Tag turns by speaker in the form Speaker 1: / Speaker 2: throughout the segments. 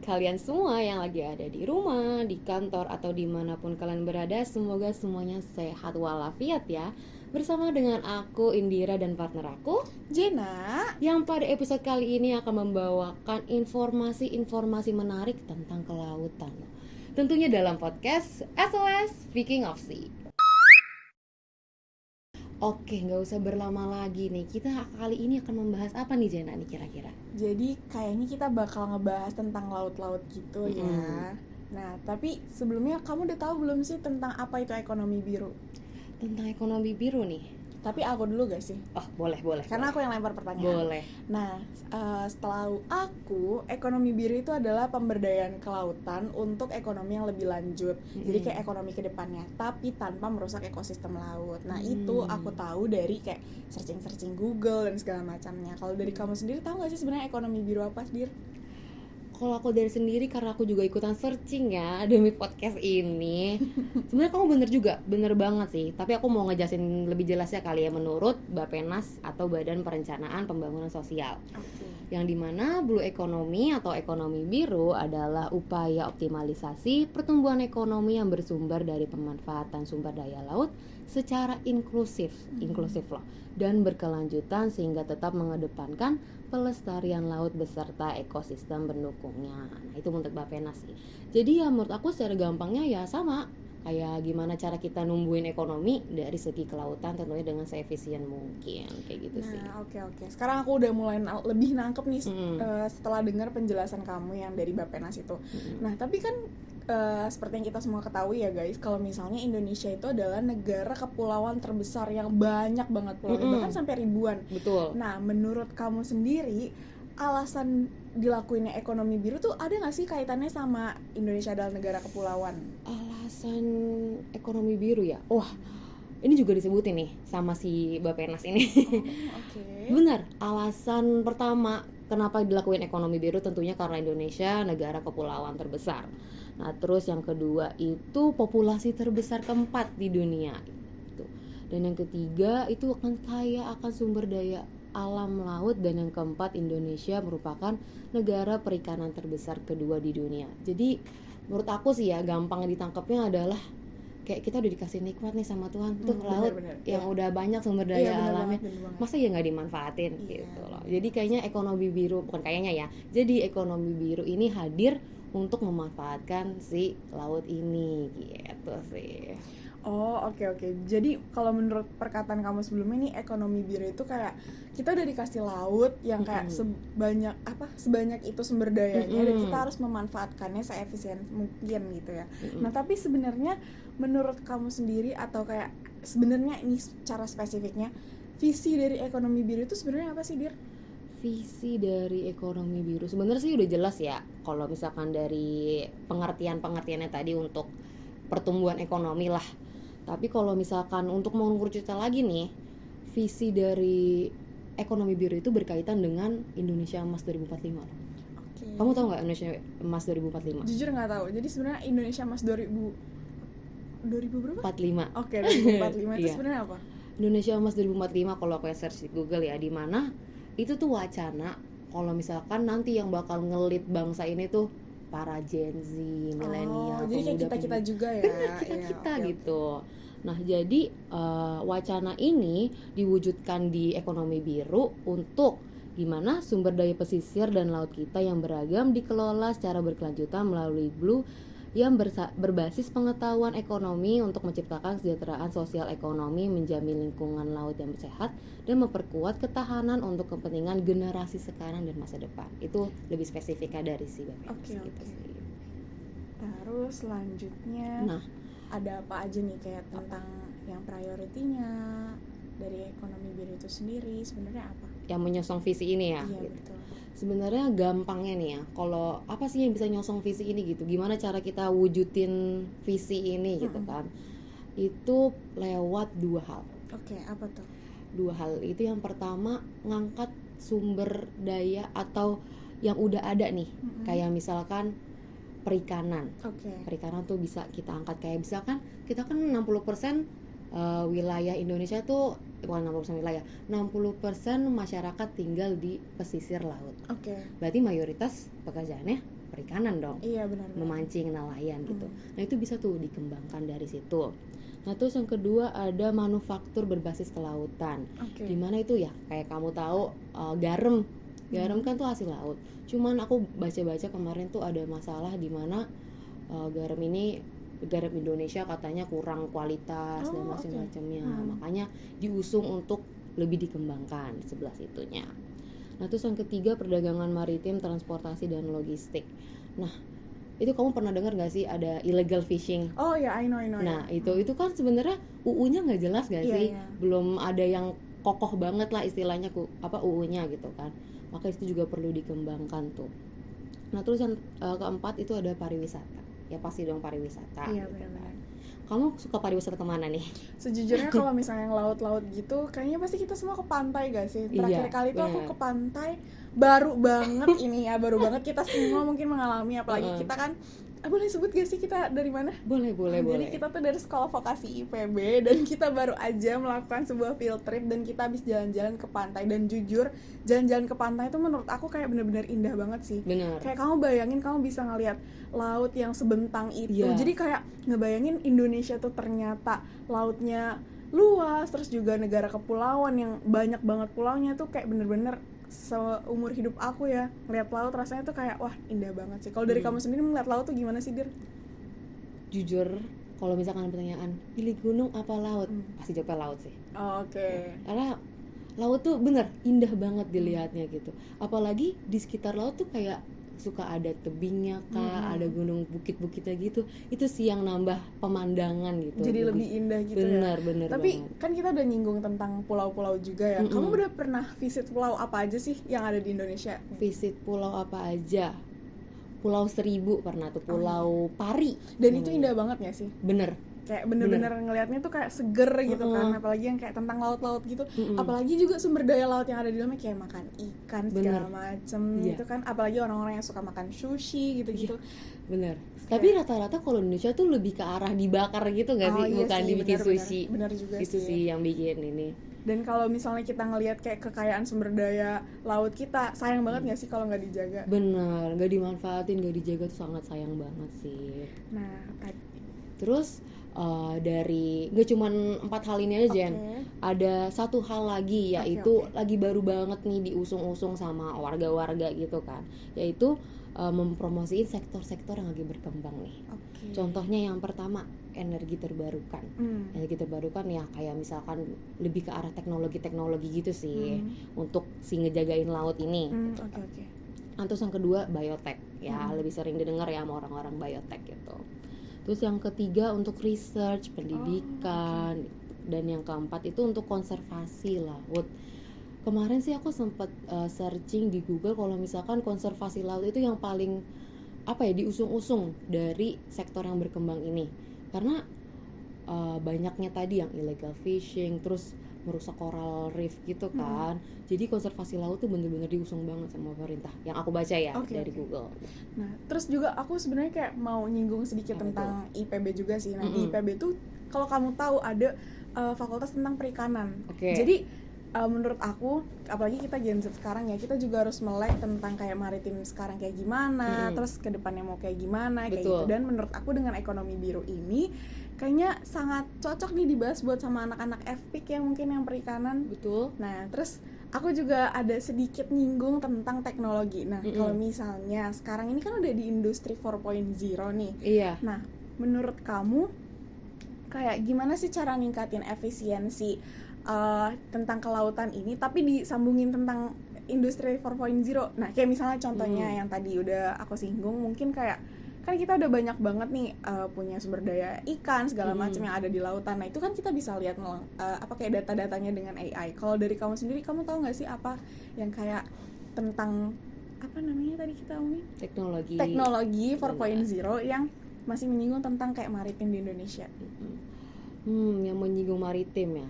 Speaker 1: kalian semua yang lagi ada di rumah, di kantor, atau dimanapun kalian berada. Semoga semuanya sehat walafiat ya. Bersama dengan aku, Indira, dan partner aku,
Speaker 2: Jena,
Speaker 1: yang pada episode kali ini akan membawakan informasi-informasi menarik tentang kelautan. Tentunya dalam podcast SOS Speaking of Sea. Oke, nggak usah berlama lagi nih. Kita kali ini akan membahas apa nih, Jena nih kira-kira?
Speaker 2: jadi kayaknya kita bakal ngebahas tentang laut-laut gitu ya. Nah, tapi sebelumnya kamu udah tahu belum sih tentang apa itu ekonomi biru?
Speaker 1: Tentang ekonomi biru nih.
Speaker 2: Tapi aku dulu gak sih?
Speaker 1: Oh, boleh.
Speaker 2: Karena aku yang lempar pertanyaan.
Speaker 1: Boleh.
Speaker 2: Nah, setelah aku, ekonomi biru itu adalah pemberdayaan kelautan untuk ekonomi yang lebih lanjut. Jadi kayak ekonomi kedepannya, tapi tanpa merusak ekosistem laut. Nah, itu aku tahu dari kayak searching Google dan segala macamnya. Kalau dari kamu sendiri tahu gak sih sebenarnya ekonomi biru apa, Dir?
Speaker 1: Kalau aku dari sendiri, karena aku juga ikutan searching ya demi podcast ini. Sebenarnya kamu bener banget sih. Tapi aku mau ngejelasin lebih jelas ya kali ya, menurut Bappenas atau Badan Perencanaan Pembangunan Sosial. Yang dimana blue economy atau ekonomi biru adalah upaya optimalisasi pertumbuhan ekonomi yang bersumber dari pemanfaatan sumber daya laut secara inklusif loh, dan berkelanjutan sehingga tetap mengedepankan pelestarian laut beserta ekosistem pendukungnya. Nah, itu menurut Bappenas sih. Jadi ya menurut aku secara gampangnya ya sama kayak gimana cara kita numbuhin ekonomi dari segi kelautan, tentunya dengan seefisien mungkin, kayak gitu sih.
Speaker 2: Nah, oke. Sekarang aku udah mulai lebih nangkep nih setelah dengar penjelasan kamu yang dari Bappenas itu. Nah, tapi kan seperti yang kita semua ketahui ya guys, kalau misalnya Indonesia itu adalah negara kepulauan terbesar yang banyak banget pulaunya, bahkan sampai ribuan.
Speaker 1: Betul.
Speaker 2: Nah, menurut kamu sendiri, alasan dilakuinnya ekonomi biru tuh ada nggak sih kaitannya sama Indonesia adalah negara kepulauan?
Speaker 1: Alasan ekonomi biru ya? Wah, ini juga disebutin nih sama si Bappenas ini. Benar, alasan pertama kenapa dilakuin ekonomi biru tentunya karena Indonesia negara kepulauan terbesar. Nah, terus yang kedua itu populasi terbesar keempat di dunia gitu. Dan yang ketiga itu akan kaya akan sumber daya alam laut, dan yang keempat Indonesia merupakan negara perikanan terbesar kedua di dunia. Jadi menurut aku sih ya gampang ditangkapnya adalah kayak kita udah dikasih nikmat nih sama Tuhan tuh laut yang udah banyak sumber daya alamnya, masa ya nggak dimanfaatin gitu loh. Jadi kayaknya ekonomi biru, bukan kayaknya ya, jadi ekonomi biru ini hadir untuk memanfaatkan si laut ini gitu sih.
Speaker 2: Oh, oke. Jadi kalau menurut perkataan kamu sebelumnya nih, ekonomi biru itu kayak kita udah dikasih laut yang kayak sebanyak itu sumber dayanya, dan kita harus memanfaatkannya seefisien mungkin gitu ya. Nah, tapi sebenarnya menurut kamu sendiri atau kayak sebenarnya ini cara spesifiknya, visi dari ekonomi biru itu sebenarnya apa sih, Dir?
Speaker 1: Visi dari ekonomi biru sebenarnya sih udah jelas ya. Kalau misalkan dari pengertiannya tadi untuk pertumbuhan ekonomi lah. Tapi kalau misalkan untuk mengerucutkan lagi nih, visi dari ekonomi biru itu berkaitan dengan Indonesia Emas 2045. Kamu tahu nggak Indonesia Emas 2045?
Speaker 2: Jujur nggak tahu. Jadi sebenarnya Indonesia Emas 2000 berapa?
Speaker 1: 45.
Speaker 2: Oke, 2045 itu sebenarnya apa?
Speaker 1: Indonesia Emas 2045 kalau aku search di Google ya, di mana itu tuh wacana kalau misalkan nanti yang bakal ngelit bangsa ini tuh para Gen Z, milenial,
Speaker 2: jadi kayak kita juga ya.
Speaker 1: Bener, kita gitu. Nah, jadi wacana ini diwujudkan di ekonomi biru untuk gimana sumber daya pesisir dan laut kita yang beragam dikelola secara berkelanjutan melalui blue yang berbasis pengetahuan ekonomi untuk menciptakan kesejahteraan sosial ekonomi, menjamin lingkungan laut yang sehat, dan memperkuat ketahanan untuk kepentingan generasi sekarang dan masa depan. Itu lebih spesifiknya dari si Bappenas. Gitu sih.
Speaker 2: Terus selanjutnya ada apa aja nih kayak tentang yang prioritinya dari ekonomi biru itu sendiri sebenarnya apa?
Speaker 1: Yang menyosong visi ini ya.
Speaker 2: Iya, betul.
Speaker 1: Sebenarnya gampangnya nih ya, kalau apa sih yang bisa nyosong visi ini gitu, gimana cara kita wujudin visi ini gitu kan, itu lewat dua hal.
Speaker 2: Oke, apa tuh?
Speaker 1: Dua hal itu, yang pertama ngangkat sumber daya atau yang udah ada nih, kayak misalkan perikanan. Perikanan tuh bisa kita angkat, kayak misalkan kita kan 60% wilayah Indonesia tuh, bukan 60% wilayah, 60% masyarakat tinggal di pesisir laut.
Speaker 2: Oke.
Speaker 1: Berarti mayoritas pekerjaannya perikanan dong.
Speaker 2: Iya benar.
Speaker 1: Memancing nelayan gitu. Nah itu bisa tuh dikembangkan dari situ. Nah terus yang kedua ada manufaktur berbasis kelautan. Dimana itu ya kayak kamu tahu garam kan tuh hasil laut. Cuman aku baca-baca kemarin tuh ada masalah di mana garam Indonesia katanya kurang kualitas dan macam-macamnya. Makanya diusung untuk lebih dikembangkan di sebelah situnya. Nah terus yang ketiga perdagangan maritim, transportasi dan logistik. Nah itu kamu pernah dengar nggak sih ada illegal fishing?
Speaker 2: Oh ya, I know.
Speaker 1: Nah itu kan sebenarnya UU-nya nggak jelas nggak sih? Belum ada yang kokoh banget lah istilahnya UU-nya gitu kan. Maka itu juga perlu dikembangkan tuh. Nah terus yang keempat itu ada pariwisata. Ya pasti dong pariwisata.
Speaker 2: Iya benar-benar.
Speaker 1: Kamu suka pariwisata kemana nih?
Speaker 2: Sejujurnya kalau misalnya yang laut-laut gitu, kayaknya pasti kita semua ke pantai gak sih? Terakhir kali itu aku ke pantai, baru banget kita semua mungkin mengalami, apalagi kita kan, boleh sebut gak sih kita dari mana?
Speaker 1: Boleh.
Speaker 2: Jadi kita tuh dari sekolah vokasi IPB dan kita baru aja melakukan sebuah field trip dan kita habis jalan-jalan ke pantai. Dan jujur, jalan-jalan ke pantai itu menurut aku kayak bener-bener indah banget sih.
Speaker 1: Bener.
Speaker 2: Kayak kamu bayangin kamu bisa ngelihat laut yang sebentang itu. Jadi kayak ngebayangin Indonesia tuh ternyata lautnya luas, terus juga negara kepulauan yang banyak banget pulaunya tuh kayak bener-bener seumur hidup aku ya ngeliat laut rasanya tuh kayak wah indah banget sih. Kalau dari kamu sendiri melihat laut tuh gimana sih, Dir?
Speaker 1: Jujur kalau misalkan pertanyaan pilih gunung apa laut, pasti jawabnya laut sih. Karena laut tuh bener indah banget dilihatnya gitu. Apalagi di sekitar laut tuh kayak suka ada tebingnya ada gunung bukit-bukitnya gitu. Itu sih yang nambah pemandangan gitu.
Speaker 2: Jadi lebih indah gitu.
Speaker 1: Bener
Speaker 2: Tapi
Speaker 1: banget.
Speaker 2: Kan kita udah nyinggung tentang pulau-pulau juga ya. Kamu udah pernah visit pulau apa aja sih yang ada di Indonesia?
Speaker 1: Visit pulau apa aja? Pulau Seribu pernah tuh, Pulau Pari.
Speaker 2: Dan itu indah banget gak sih?
Speaker 1: Bener.
Speaker 2: Kayak bener-bener ngelihatnya tuh kayak seger gitu kan, apalagi yang kayak tentang laut-laut gitu, apalagi juga sumber daya laut yang ada di dalamnya kayak makan ikan segala macem gitu kan, apalagi orang-orang yang suka makan sushi gitu-gitu.
Speaker 1: Bener. Tapi rata-rata kalau Indonesia tuh lebih ke arah dibakar gitu nggak sih, bukan dibikin sushi.
Speaker 2: Bener juga
Speaker 1: itu sih yang bikin ini.
Speaker 2: Dan kalau misalnya kita ngelihat kayak kekayaan sumber daya laut kita, sayang banget nggak sih kalau nggak dijaga?
Speaker 1: Bener, nggak dimanfaatin, nggak dijaga tuh sangat sayang banget sih.
Speaker 2: Nah,
Speaker 1: terus dari nggak cuman 4 hal ini aja, Jen. Ada satu hal lagi yaitu lagi baru banget nih diusung-usung sama warga-warga gitu kan, yaitu mempromosiin sektor-sektor yang lagi berkembang nih. Contohnya yang pertama energi terbarukan. Energi terbarukan ya kayak misalkan lebih ke arah teknologi gitu sih untuk si ngejagain laut ini. Terus yang kedua biotech ya, lebih sering didengar ya sama orang-orang biotech gitu. Terus yang ketiga untuk research, pendidikan, dan yang keempat itu untuk konservasi laut. Kemarin sih aku sempat searching di Google kalau misalkan konservasi laut itu yang paling diusung-usung dari sektor yang berkembang ini. Karena banyaknya tadi yang illegal fishing, terus merusak coral reef gitu kan. Jadi konservasi laut tuh bener-bener diusung banget sama pemerintah. Yang aku baca ya dari Google.
Speaker 2: Nah, terus juga aku sebenarnya kayak mau nyinggung sedikit tentang IPB juga sih. Nah, di IPB tuh kalau kamu tahu ada fakultas tentang perikanan. Jadi menurut aku, apalagi kita Gen Z sekarang ya, kita juga harus melek tentang kayak maritim sekarang kayak gimana, terus ke depannya mau kayak gimana, kayak gitu. Dan menurut aku dengan ekonomi biru ini kayaknya sangat cocok nih dibahas buat sama anak-anak FPIK yang mungkin yang perikanan. Nah, terus aku juga ada sedikit nyinggung tentang teknologi. Nah, kalau misalnya sekarang ini kan udah di industri 4.0 nih. Nah, menurut kamu kayak gimana sih cara ningkatin efisiensi tentang kelautan ini tapi disambungin tentang industri 4.0? Nah, kayak misalnya contohnya yang tadi udah aku singgung, mungkin kayak kan kita udah banyak banget nih punya sumber daya ikan segala macam yang ada di lautan. Nah, itu kan kita bisa lihat kayak data-datanya dengan AI. Kalau dari kamu sendiri, kamu tahu nggak sih apa yang kayak tentang apa namanya tadi kita omongin? Teknologi 4.0 yang masih menyinggung tentang kayak maritim di Indonesia.
Speaker 1: Yang menyinggung maritim ya.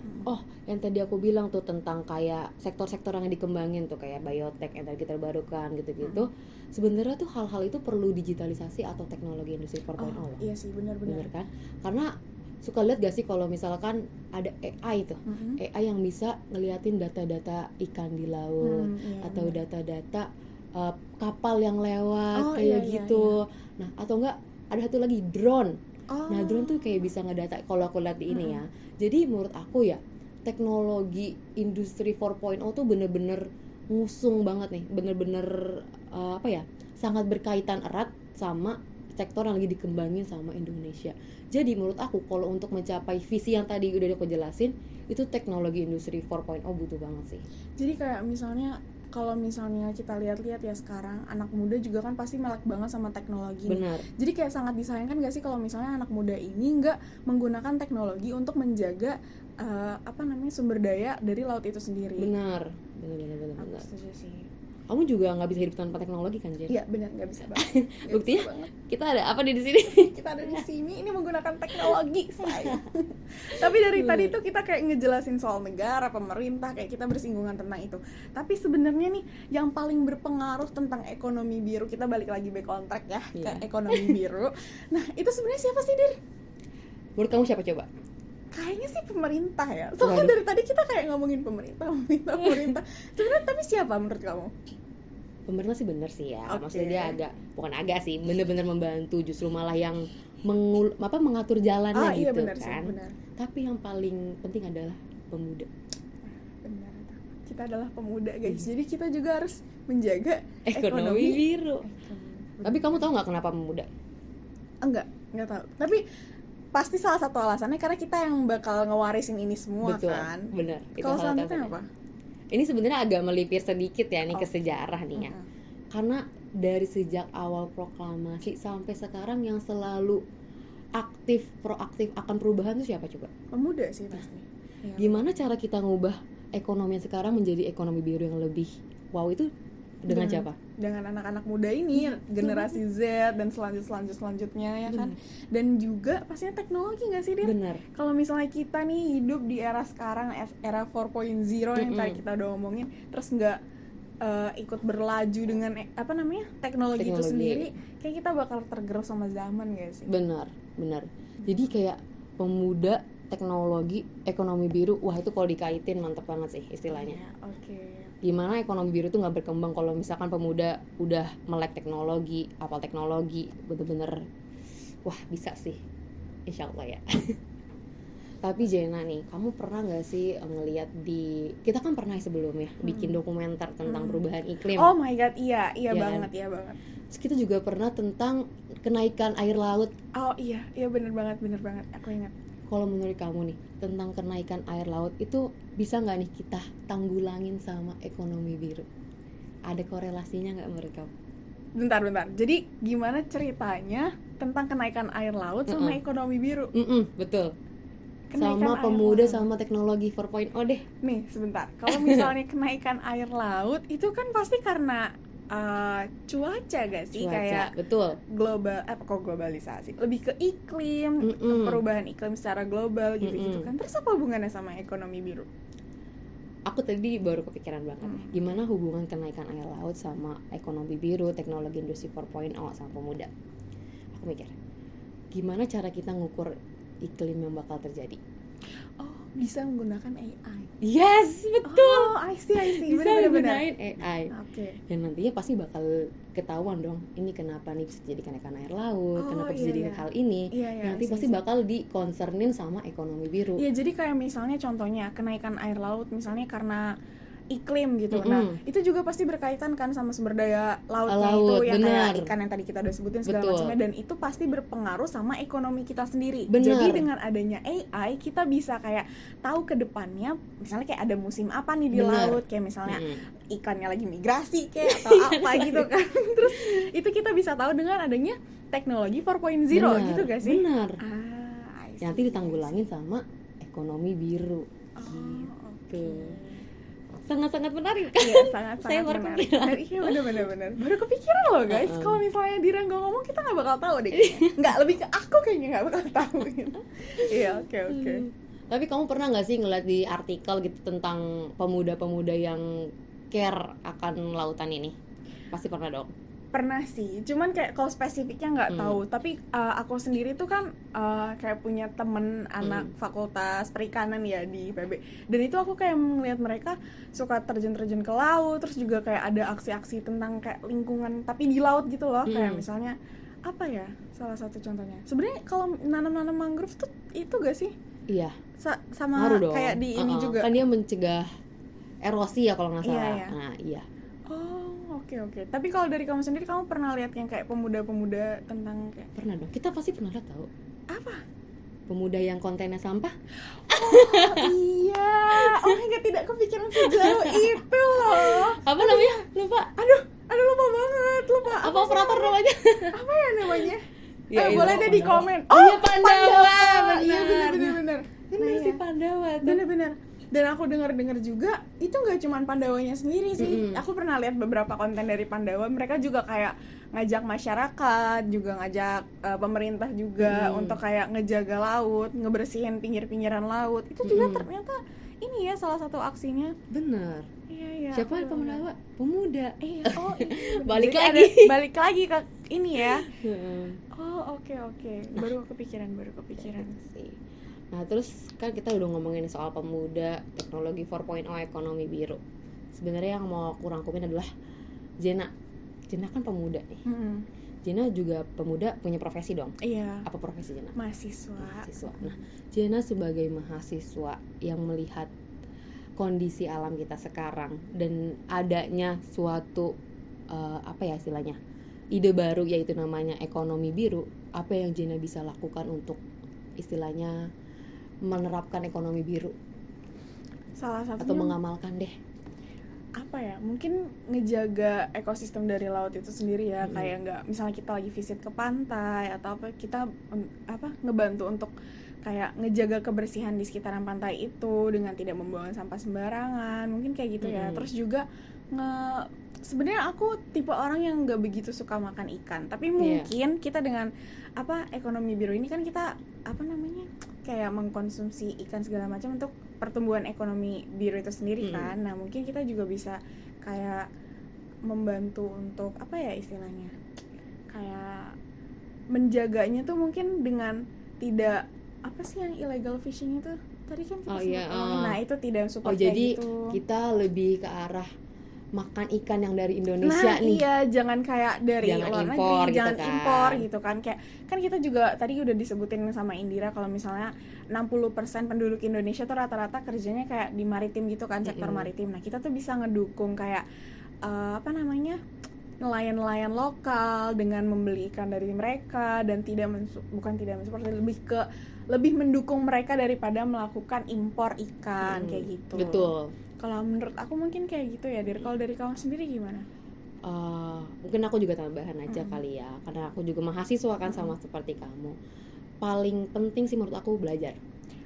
Speaker 1: Yang tadi aku bilang tuh tentang kayak sektor-sektor yang dikembangin tuh kayak biotech, energi terbarukan gitu-gitu. Sebenarnya tuh hal-hal itu perlu digitalisasi atau teknologi industri 4.0.
Speaker 2: Iya sih, benar-benar
Speaker 1: kan? Karena suka lihat gak sih kalau misalkan ada AI tuh, AI yang bisa ngeliatin data-data ikan di laut atau data-data kapal yang lewat
Speaker 2: iya,
Speaker 1: kayak
Speaker 2: iya,
Speaker 1: gitu. Nah, atau enggak ada satu lagi drone.
Speaker 2: Oh.
Speaker 1: Nah, drone tuh kayak bisa ngedata, kalau aku lihat di ini ya. Jadi menurut aku ya, teknologi industri 4.0 tuh bener-bener ngusung banget nih, bener-bener apa ya, sangat berkaitan erat sama sektor yang lagi dikembangin sama Indonesia. Jadi menurut aku kalau untuk mencapai visi yang tadi udah aku jelasin, itu teknologi industri 4.0 butuh banget sih.
Speaker 2: Jadi kayak misalnya kalau misalnya kita lihat-lihat ya sekarang anak muda juga kan pasti melek banget sama teknologi.
Speaker 1: Benar.
Speaker 2: Jadi kayak sangat disayangkan gak sih kalau misalnya anak muda ini nggak menggunakan teknologi untuk menjaga sumber daya dari laut itu sendiri.
Speaker 1: Benar.
Speaker 2: Aku setuju sih.
Speaker 1: Kamu juga nggak bisa hidup tanpa teknologi kan, Jen?
Speaker 2: Iya benar, nggak bisa banget.
Speaker 1: Buktinya kita ada apa di sini?
Speaker 2: Kita ada di sini ini menggunakan teknologi, saya. Tapi dari tadi tuh kita kayak ngejelasin soal negara, pemerintah, kayak kita bersinggungan tentang itu. Tapi sebenarnya nih yang paling berpengaruh tentang ekonomi biru, kita balik lagi back on track ya ke ekonomi biru. Nah itu sebenarnya siapa sih, Dir?
Speaker 1: Menurut kamu siapa coba?
Speaker 2: Kayaknya sih pemerintah ya. Soalnya dari tadi kita kayak ngomongin pemerintah. Sebenarnya tapi siapa menurut kamu?
Speaker 1: Pemerintah sih bener sih ya. Maksudnya dia agak sih, bener-bener membantu, justru malah yang mengatur jalannya gitu,
Speaker 2: bener
Speaker 1: kan.
Speaker 2: Sih, bener.
Speaker 1: Tapi yang paling penting adalah pemuda.
Speaker 2: Benar. Kita adalah pemuda, guys. Jadi kita juga harus menjaga
Speaker 1: ekonomi biru. Tapi kamu tahu nggak kenapa pemuda?
Speaker 2: Enggak tahu. Tapi pasti salah satu alasannya karena kita yang bakal ngewarisin ini semua.
Speaker 1: Betul,
Speaker 2: kan.
Speaker 1: Bener.
Speaker 2: Kalau selanjutnya apa?
Speaker 1: Ini sebenarnya agak melipir sedikit ya nih ke sejarah nih ya. Karena dari sejak awal proklamasi sampai sekarang yang selalu proaktif akan perubahan itu siapa coba?
Speaker 2: Pemuda sih pasti.
Speaker 1: Gimana cara kita ngubah ekonomi sekarang menjadi ekonomi biru yang lebih wow itu dengan siapa?
Speaker 2: Dengan anak-anak muda ini, generasi Z dan selanjutnya ya kan. Dan juga pastinya teknologi nggak sih, Dir?
Speaker 1: Benar.
Speaker 2: Kalau misalnya kita nih hidup di era sekarang, era 4.0 yang tadi kita udah ngomongin, terus nggak ikut berlaju dengan teknologi itu sendiri, kayak kita bakal tergerus sama zaman nggak sih?
Speaker 1: Benar. Jadi kayak pemuda, teknologi, ekonomi biru, wah itu kalau dikaitin mantep banget sih istilahnya.
Speaker 2: Oke.
Speaker 1: Gimana ekonomi biru itu nggak berkembang kalau misalkan pemuda udah melek teknologi, apal teknologi, bener-bener wah bisa sih, insya Allah ya. Tapi Jena nih, kamu pernah nggak sih ngelihat kita kan pernah sebelumnya bikin dokumenter tentang perubahan iklim.
Speaker 2: Oh my god, iya
Speaker 1: kan?
Speaker 2: banget.
Speaker 1: Terus kita juga pernah tentang kenaikan air laut.
Speaker 2: Oh iya bener banget, aku ingat.
Speaker 1: Kalau menurut kamu nih, tentang kenaikan air laut itu bisa nggak nih kita tanggulangin sama ekonomi biru? Ada korelasinya nggak menurut kamu?
Speaker 2: Bentar. Jadi gimana ceritanya tentang kenaikan air laut sama ekonomi biru?
Speaker 1: Betul.
Speaker 2: Kenaikan
Speaker 1: sama pemuda sama teknologi 4.0 deh.
Speaker 2: Nih sebentar, kalau misalnya kenaikan air laut itu kan pasti karena cuaca gak sih? Kayak
Speaker 1: betul.
Speaker 2: Globalisasi, lebih ke iklim, ke perubahan iklim secara global gitu kan. Terus apa hubungannya sama ekonomi biru?
Speaker 1: Aku tadi baru kepikiran banget. Gimana hubungan kenaikan air laut sama ekonomi biru, teknologi industri 4.0 sama pemuda? Aku mikir, gimana cara kita ngukur iklim yang bakal terjadi?
Speaker 2: Oh, bisa menggunakan AI.
Speaker 1: Yes, betul.
Speaker 2: Oh, I see.
Speaker 1: Bisa gunain AI.
Speaker 2: Oke.
Speaker 1: Dan nantinya pasti bakal ketahuan dong, ini kenapa nih bisa jadi kenaikan air laut, kenapa bisa jadi hal ini. Nanti pasti bakal dikonsernin sama ekonomi biru.
Speaker 2: Iya, jadi kayak misalnya contohnya kenaikan air laut misalnya karena iklim gitu. Nah, itu juga pasti berkaitan kan sama sumber daya lautnya itu yang kayak ikan yang tadi kita udah sebutin segala macamnya, dan itu pasti berpengaruh sama ekonomi kita sendiri. Jadi dengan adanya AI kita bisa kayak tahu ke depannya misalnya kayak ada musim apa nih di laut, kayak misalnya ikannya lagi migrasi kayak atau apa gitu kan. Terus itu kita bisa tahu dengan adanya teknologi 4.0 gitu gak sih?
Speaker 1: Benar. Nanti ditanggulangin sama ekonomi biru. Gitu. Sangat-sangat menarik kan?
Speaker 2: Iya, sangat
Speaker 1: saya baru
Speaker 2: menarik.
Speaker 1: kepikiran.
Speaker 2: Iya, benar-benar. Baru kepikiran loh guys. Kalau misalnya Dira nggak ngomong, kita nggak bakal tahu deh. Nggak, lebih ke aku kayaknya nggak bakal tahu gitu. Iya, oke.
Speaker 1: Tapi kamu pernah nggak sih ngeliat di artikel gitu tentang pemuda-pemuda yang care akan lautan ini? Pasti pernah dong.
Speaker 2: Pernah sih, cuman kayak kalau spesifiknya nggak tahu. Tapi aku sendiri tuh kan kayak punya temen anak fakultas perikanan ya di IPB. Dan itu aku kayak melihat mereka suka terjun-terjun ke laut, terus juga kayak ada aksi-aksi tentang kayak lingkungan tapi di laut gitu loh. Kayak misalnya apa ya, salah satu contohnya. Sebenarnya kalau nanam-nanam mangrove tuh itu gak sih?
Speaker 1: Iya.
Speaker 2: Sama kayak di ini juga.
Speaker 1: Kan dia mencegah erosi ya kalau nggak salah.
Speaker 2: Iya.
Speaker 1: Nah, iya.
Speaker 2: Oke. Tapi kalau dari kamu sendiri, kamu pernah lihat yang kayak pemuda-pemuda tentang kayak...
Speaker 1: Pernah dong. Kita pasti pernah lihat tahu.
Speaker 2: Apa?
Speaker 1: Pemuda yang kontennya sampah.
Speaker 2: Iya. Oh my god, tidak kepikiran sejauh itu loh.
Speaker 1: Apa namanya? Lupa.
Speaker 2: Aduh lupa banget.
Speaker 1: Apa operator namanya?
Speaker 2: Apa ya namanya?
Speaker 1: Ya,
Speaker 2: boleh deh di komen.
Speaker 1: Iya, Pandawa.
Speaker 2: Iya benar.
Speaker 1: Benar sih Pandawa.
Speaker 2: Benar. Dan aku dengar juga itu nggak cuma Pandawanya sendiri sih. Aku pernah lihat beberapa konten dari Pandawa, mereka juga kayak ngajak masyarakat, juga ngajak pemerintah juga untuk kayak ngejaga laut, ngebersihin pinggir-pinggiran laut. Itu juga ternyata ini ya salah satu aksinya.
Speaker 1: Bener.
Speaker 2: Iya.
Speaker 1: Siapa yang Pandawa? Pemuda.
Speaker 2: Iya.
Speaker 1: Balik
Speaker 2: lagi ke ini ya. Oke.
Speaker 1: Nah,
Speaker 2: baru kepikiran
Speaker 1: sih. Nah, terus kan kita udah ngomongin soal pemuda, teknologi 4.0, ekonomi biru. Sebenarnya yang mau aku rangkumin adalah Jena kan pemuda nih. Jena juga pemuda, punya profesi dong.
Speaker 2: Iya.
Speaker 1: Apa profesi Jena?
Speaker 2: Mahasiswa.
Speaker 1: Nah, Jena sebagai mahasiswa yang melihat kondisi alam kita sekarang dan adanya suatu istilahnya ide baru, yaitu namanya ekonomi biru. Apa yang Jena bisa lakukan untuk istilahnya menerapkan ekonomi biru?
Speaker 2: Salah satunya
Speaker 1: atau mengamalkan deh.
Speaker 2: Apa ya, mungkin ngejaga ekosistem dari laut itu sendiri ya. Kayak nggak, misalnya kita lagi visit ke pantai atau apa, kita ngebantu untuk kayak ngejaga kebersihan di sekitaran pantai itu dengan tidak membuang sampah sembarangan, mungkin kayak gitu ya. Terus juga sebenarnya aku tipe orang yang nggak begitu suka makan ikan, tapi mungkin kita dengan ekonomi biru ini kan kita kayak mengkonsumsi ikan segala macam untuk pertumbuhan ekonomi biru itu sendiri kan. Nah, mungkin kita juga bisa kayak membantu untuk istilahnya kayak menjaganya tuh mungkin dengan tidak yang illegal fishing itu tadi kan kita nah itu tidak support kayak
Speaker 1: jadi
Speaker 2: gitu.
Speaker 1: Kita lebih ke arah makan ikan yang dari Indonesia nih.
Speaker 2: Iya, jangan kayak dari luar negeri, jangan impor gitu kan. Kayak kan kita juga tadi udah disebutin sama Indira kalau misalnya 60% penduduk Indonesia tuh rata-rata kerjanya kayak di maritim gitu kan, sektor maritim. Nah, kita tuh bisa ngedukung kayak nelayan-nelayan lokal dengan membeli ikan dari mereka dan lebih mendukung mereka daripada melakukan impor ikan kayak gitu.
Speaker 1: Betul.
Speaker 2: Kalau menurut aku mungkin kayak gitu ya. Kalau dari kamu sendiri gimana?
Speaker 1: Mungkin aku juga tambahan aja kali ya, karena aku juga mahasiswa kan sama seperti kamu. Paling penting sih menurut aku belajar.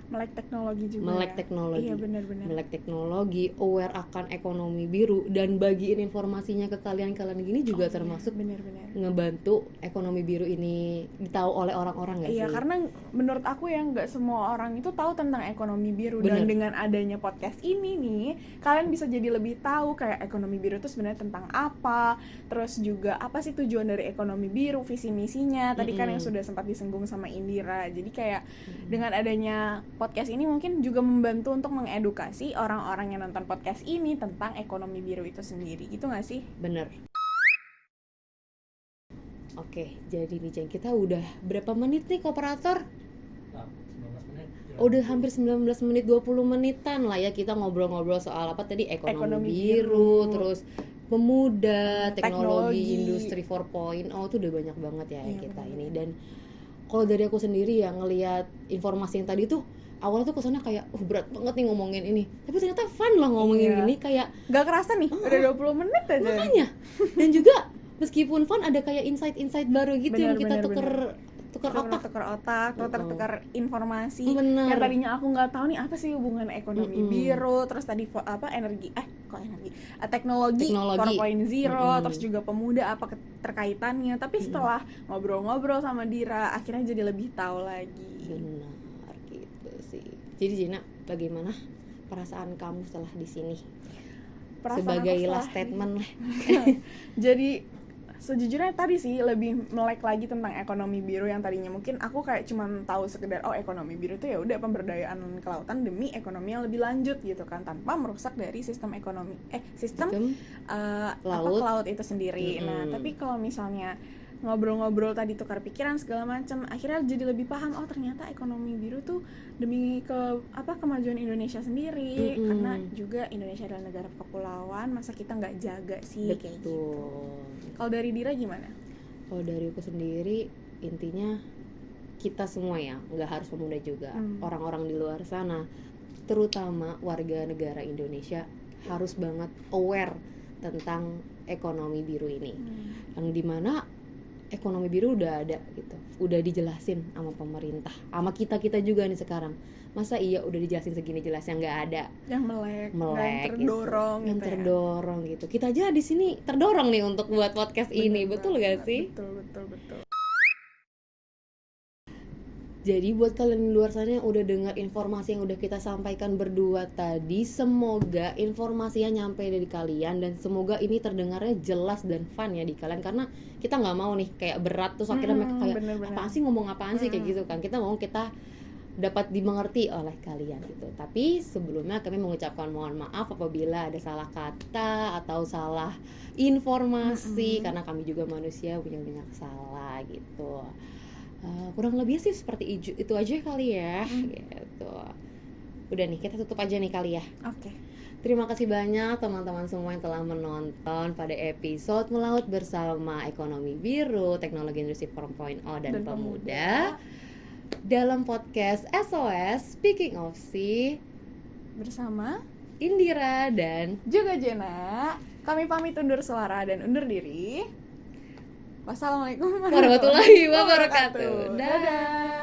Speaker 2: Melek teknologi juga. Iya, benar-benar.
Speaker 1: Melek teknologi, aware akan ekonomi biru, dan bagiin informasinya ke kalian gini juga termasuk
Speaker 2: benar-benar
Speaker 1: ngebantu ekonomi biru ini ditahu oleh orang-orang nggak sih?
Speaker 2: Iya, karena menurut aku ya nggak semua orang itu tahu tentang ekonomi biru. Dan dengan adanya podcast ini nih, kalian bisa jadi lebih tahu kayak ekonomi biru itu sebenarnya tentang apa, terus juga apa sih tujuan dari ekonomi biru, visi misinya. Tadi kan yang sudah sempat disinggung sama Indira. Jadi kayak dengan adanya podcast ini mungkin juga membantu untuk mengedukasi orang-orang yang nonton podcast ini tentang ekonomi biru itu sendiri, gitu nggak sih?
Speaker 1: Bener. Oke, jadi nih Jeng, kita udah berapa menit nih kooperator?
Speaker 3: 19 menit.
Speaker 1: Udah hampir 19 menit, 20 menitan lah ya kita ngobrol-ngobrol soal apa tadi, ekonomi biru, terus pemuda, teknologi, industri 4.0, itu udah banyak banget ya kita bener. Ini. Dan kalau dari aku sendiri ya ngelihat informasi yang tadi tuh, awalnya tuh kesannya kayak berat banget nih ngomongin ini, tapi ternyata fun loh ngomongin ini, kayak
Speaker 2: gak kerasa nih udah 20 menit aja
Speaker 1: makanya. Dan juga meskipun fun ada kayak insight baru gitu yang kita tukar otak,
Speaker 2: tukar informasi.
Speaker 1: Bener.
Speaker 2: Yang tadinya aku nggak tahu nih apa sih hubungan ekonomi biru, terus tadi teknologi 4.0, terus juga pemuda apa terkaitannya. Tapi setelah ngobrol-ngobrol sama Dira, akhirnya jadi lebih tahu lagi.
Speaker 1: Benar gitu sih. Jadi Jena, bagaimana perasaan kamu setelah di sini? Sebagai last statement lah.
Speaker 2: Jadi sejujurnya tadi sih lebih melek lagi tentang ekonomi biru yang tadinya mungkin aku kayak cuman tahu sekedar ekonomi biru itu ya udah pemberdayaan kelautan demi ekonomi yang lebih lanjut gitu kan, tanpa merusak dari sistem ekonomi sistem
Speaker 1: laut.
Speaker 2: laut itu sendiri. Nah, tapi kalau misalnya ngobrol-ngobrol tadi tukar pikiran segala macam, akhirnya jadi lebih paham ternyata ekonomi biru tuh demi kemajuan Indonesia sendiri, karena juga Indonesia adalah negara kepulauan, masa kita nggak jaga sih.
Speaker 1: Betul.
Speaker 2: Kayak gitu. Kalau dari Dira gimana?
Speaker 1: Kalau dari aku sendiri intinya kita semua ya, nggak harus pemuda juga, orang-orang di luar sana, terutama warga negara Indonesia harus banget aware tentang ekonomi biru ini, yang dimana ekonomi biru udah ada gitu, udah dijelasin sama pemerintah, sama kita juga nih sekarang. Masa iya udah dijelasin segini jelasnya nggak ada
Speaker 2: yang melek
Speaker 1: yang
Speaker 2: terdorong
Speaker 1: gitu, yang terdorong gitu. Kita aja di sini terdorong nih untuk buat podcast ini, betul gak sih?
Speaker 2: Betul.
Speaker 1: Jadi buat kalian di luar sana yang udah dengar informasi yang udah kita sampaikan berdua tadi, semoga informasinya nyampe dari kalian dan semoga ini terdengarnya jelas dan fun ya di kalian, karena kita nggak mau nih kayak berat terus akhirnya mereka kayak apaan sih, ngomong apaan sih kayak gitu kan. Kita mau kita dapat dimengerti oleh kalian gitu. Tapi sebelumnya kami mengucapkan mohon maaf apabila ada salah kata atau salah informasi, karena kami juga manusia punya banyak salah gitu. Kurang lebih sih seperti itu aja kali ya, gitu. Udah nih, kita tutup aja nih kali ya.
Speaker 2: Oke.
Speaker 1: Terima kasih banyak teman-teman semua yang telah menonton pada episode Melaut bersama Ekonomi Biru, Teknologi Industri 4.0 dan Pemuda dalam podcast SOS Speaking of Sea
Speaker 2: bersama
Speaker 1: Indira dan
Speaker 2: juga Jena. Kami pamit undur suara dan undur diri. Wassalamualaikum
Speaker 1: warahmatullahi wabarakatuh.
Speaker 2: Dadah.